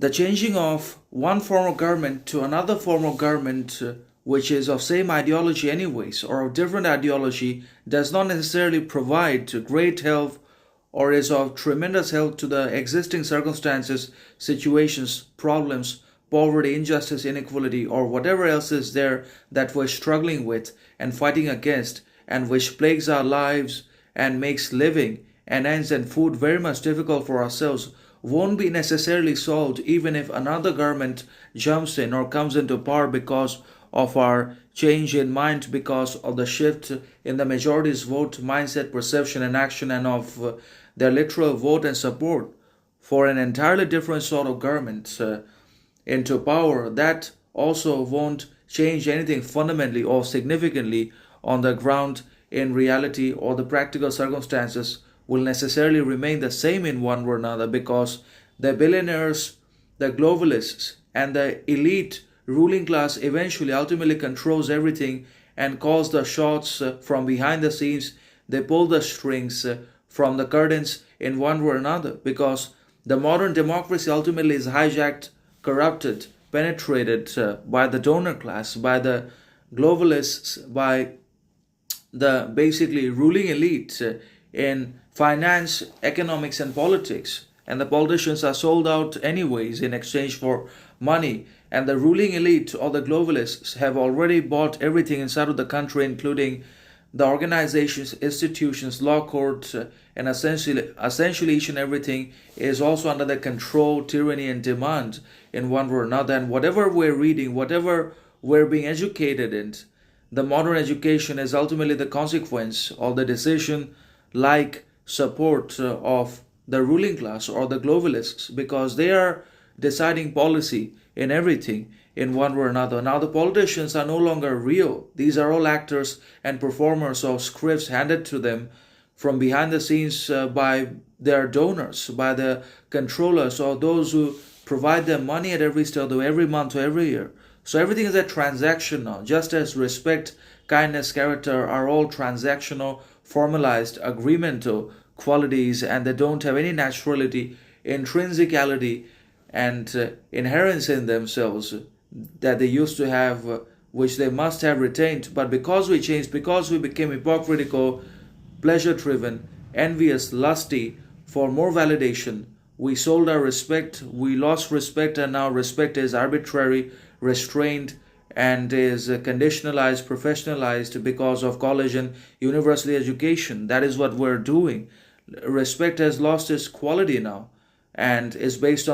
the changing of one form of government to another form of government, which is of same ideology anyways, or of different ideology, does not necessarily provide great help or is of tremendous help to the existing circumstances, situations, problems, poverty, injustice, inequality, or whatever else is there that we're struggling with and fighting against, and which plagues our lives and makes living and ends and food very much difficult for ourselves, won't be necessarily solved even if another government jumps in or comes into power because of our change in mind, because of the shift in the majority's vote, mindset, perception, and action, and of their literal vote and support for an entirely different sort of government into power. That also won't change anything fundamentally or significantly on the ground in reality, or the practical circumstances will necessarily remain the same in one way or another, because the billionaires, the globalists, and the elite ruling class eventually ultimately controls everything and calls the shots from behind the scenes. They pull the strings from the curtains in one way or another, because the modern democracy ultimately is hijacked, corrupted, penetrated by the donor class, by the globalists, by the basically ruling elite in finance, economics, and politics. And the politicians are sold out anyways in exchange for money. And the ruling elite or the globalists have already bought everything inside of the country, including the organizations, institutions, law courts, and essentially each and everything is also under the control, tyranny, and demand in one way or another. And whatever we're reading, whatever we're being educated in, the modern education is ultimately the consequence of the decision like support of the ruling class or the globalists, because they are deciding policy in everything in one way or another. Now the politicians are no longer real. These are all actors and performers of scripts handed to them from behind the scenes by their donors, by the controllers, or those who provide them money at every step, every month or every year. So everything is a transaction now, just as respect, kindness, character are all transactional, formalized, agreemental qualities, and they don't have any naturality, intrinsicality, and inherence in themselves that they used to have, which they must have retained. But because we changed, because we became hypocritical, pleasure driven, envious, lusty for more validation, we sold our respect, we lost respect, and now respect is arbitrary, restrained, and is conditionalized, professionalized because of college and university education. That is what we're doing. Respect has lost its quality now and is based on